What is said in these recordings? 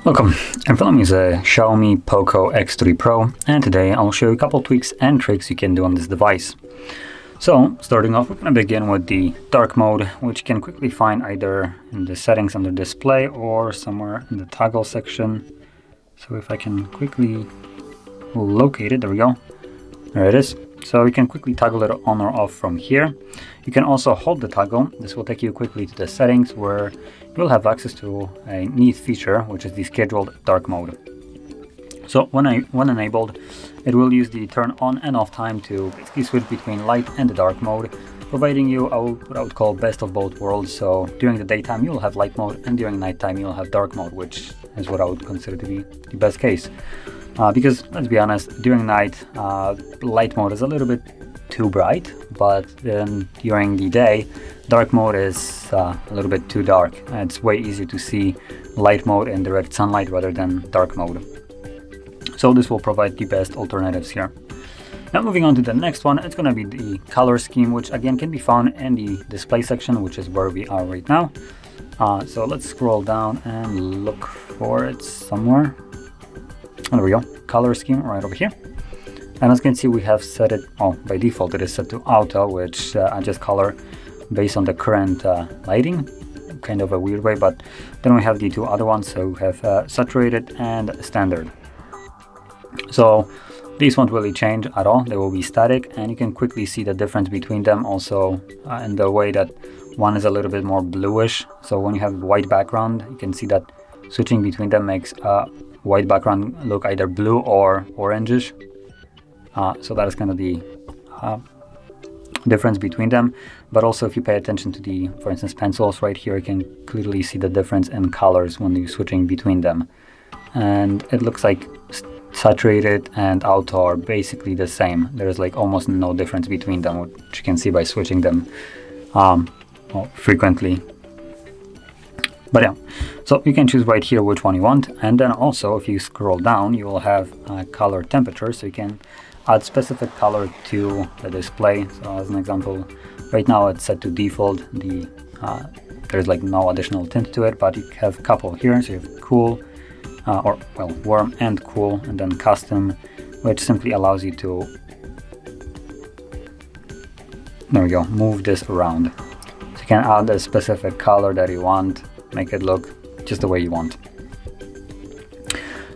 Welcome, in front of me is a Xiaomi Poco X3 Pro, and today I'll show you a couple tweaks and tricks you can do on this device. So, starting off, we're going to begin with the dark mode, which you can quickly find either in the settings under display or somewhere in the toggle section. So if I can quickly locate it, there we go, there it is. So you can quickly toggle it on or off from here. You can also hold the toggle. This will take you quickly to the settings where you'll have access to a neat feature, which is the scheduled dark mode. So when enabled, it will use the turn on and off time to basically switch between light and the dark mode, providing you what I would call best of both worlds. So during the daytime you'll have light mode, and during nighttime you'll have dark mode, which is what I would consider to be the best case. Because let's be honest, during night, light mode is a little bit too bright, but then during the day, dark mode is a little bit too dark. It's way easier to see light mode in direct sunlight rather than dark mode. So this will provide the best alternatives here. Now moving on to the next one, it's going to be the color scheme, which again can be found in the display section, which is where we are right now. So let's scroll down and look for it somewhere. There we go, color scheme right over here. And as you can see, we have set it, by default it is set to auto, which adjusts color based on the current lighting, kind of a weird way, but then we have the two other ones, so we have saturated and standard. So these won't really change at all, they will be static, and you can quickly see the difference between them also in the way that one is a little bit more bluish. So when you have white background, you can see that switching between them makes white background look either blue or orangish. So that is kind of the difference between them. But also if you pay attention to the, for instance, pencils right here, you can clearly see the difference in colors when you're switching between them. And it looks like saturated and auto are basically the same. There's like almost no difference between them, which you can see by switching them frequently. But yeah, so you can choose right here which one you want, and then also if you scroll down you will have color temperature, so you can add specific color to the display. So as an example, right now it's set to default. There's like no additional tint to it, but you have a couple here. So you have cool, warm and cool, and then custom, which simply allows you to, there we go, move this around. So you can add a specific color that you want, make it look just the way you want.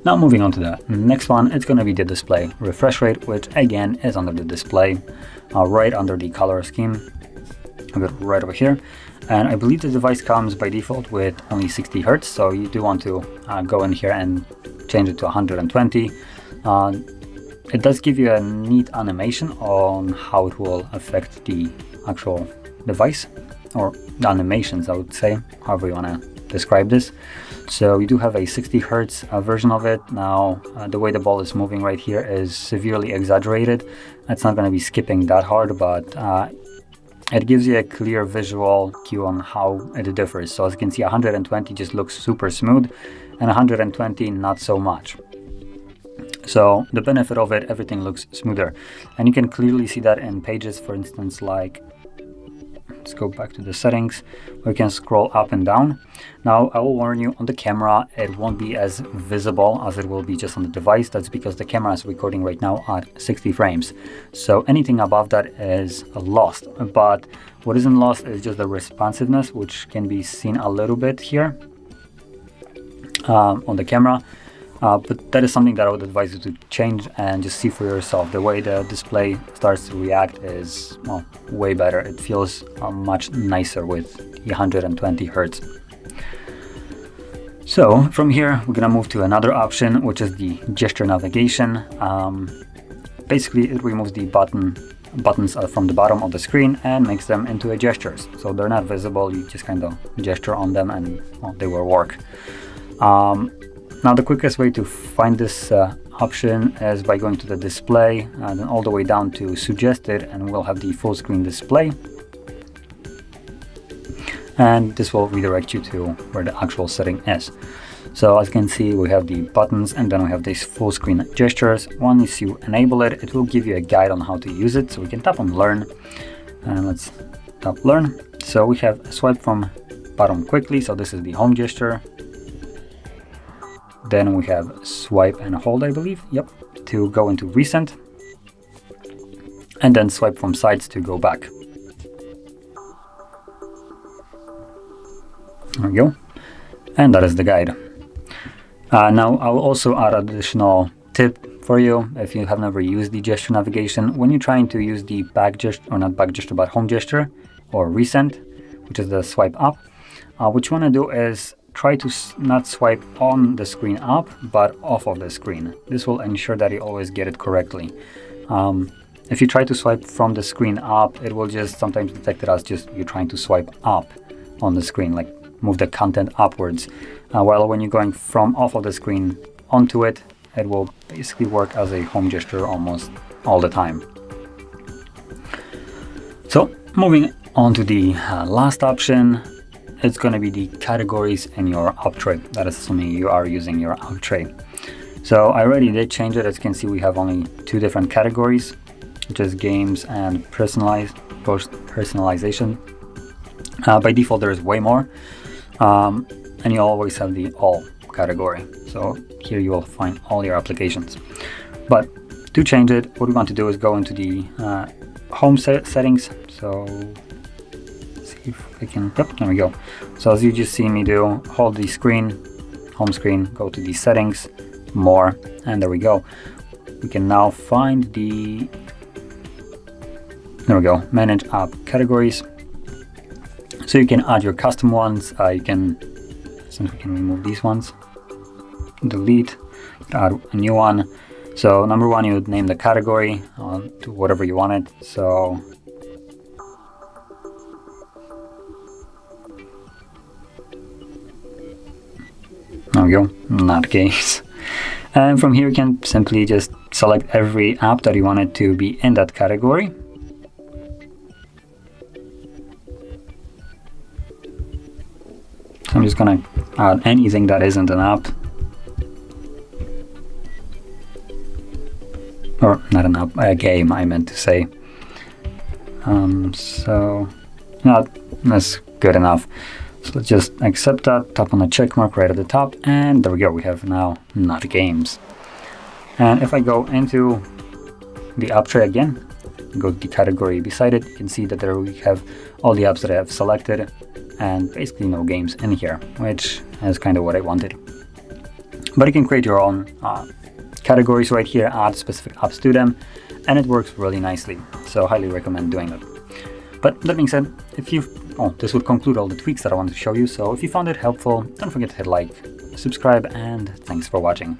Now moving on to the next one, it's going to be the display refresh rate, which again is under the display, right under the color scheme. I've got it right over here, and I believe the device comes by default with only 60 Hz, so you do want to go in here and change it to 120. It does give you a neat animation on how it will affect the actual device, or the animations, I would say, however you want to describe this. So you do have a 60 Hz version of it. Now the way the ball is moving right here is severely exaggerated. It's not going to be skipping that hard, but it gives you a clear visual cue on how it differs. So as you can see, 120 just looks super smooth, and 120 not so much. So the benefit of it, everything looks smoother, and you can clearly see that in pages, for instance, like, let's go back to the settings, where you can scroll up and down. Now I will warn you, on the camera it won't be as visible as it will be just on the device. That's because the camera is recording right now at 60 frames. So anything above that is lost. But what isn't lost is just the responsiveness, which can be seen a little bit here on the camera. But that is something that I would advise you to change and just see for yourself. The way the display starts to react is, well, way better. It feels much nicer with the 120 Hz. So from here, we're gonna move to another option, which is the gesture navigation. Basically, it removes the buttons from the bottom of the screen and makes them into gestures. So they're not visible, you just kind of gesture on them and, well, they will work. Now the quickest way to find this option is by going to the display and then all the way down to suggested, and we'll have the full screen display. And this will redirect you to where the actual setting is. So as you can see, we have the buttons and then we have these full screen gestures. Once you enable it, it will give you a guide on how to use it. So we can tap on learn, And let's tap learn. So we have swipe from bottom quickly, so this is the home gesture. Then we have swipe and hold, I believe, yep, to go into recent. And then swipe from sides to go back. There we go. And that is the guide. Now I'll also add an additional tip for you if you have never used the gesture navigation. When you're trying to use the back gesture, or not back gesture, but home gesture or recent, which is the swipe up, what you want to do is try to not swipe on the screen up, but off of the screen. This will ensure that you always get it correctly. If you try to swipe from the screen up, it will just sometimes detect it as just you're trying to swipe up on the screen, like move the content upwards. While when you're going from off of the screen onto it, it will basically work as a home gesture almost all the time. So moving on to the last option, it's going to be the categories in your app tray. That is assuming you are using your app tray. So I already did change it. As you can see, we have only 2 different categories, which is games and personalization. By default, there is way more. And you always have the all category. So here you will find all your applications. But to change it, what we want to do is go into the home settings. So let's see if I can, yep, there we go. So as you just see me do, hold the screen, home screen, go to the settings, more, and there we go. We can now find the, there we go, manage app categories. So you can add your custom ones. You can, since we can remove these ones, delete, add a new one. So number 1, you would name the category to whatever you want it. So there we go, not games. And from here you can simply just select every app that you want it to be in that category. I'm just gonna add anything that isn't an app, or not an app, a game I meant to say. So that's good enough. So let's just accept that, tap on the check mark right at the top, and there we go, we have now not games. And if I go into the app tray again, go to the category beside it, you can see that there we have all the apps that I have selected, and basically no games in here, which is kind of what I wanted. But you can create your own categories right here, add specific apps to them, and it works really nicely. So highly recommend doing that. But that being said, this would conclude all the tweaks that I wanted to show you. So if you found it helpful, don't forget to hit like, subscribe, and thanks for watching.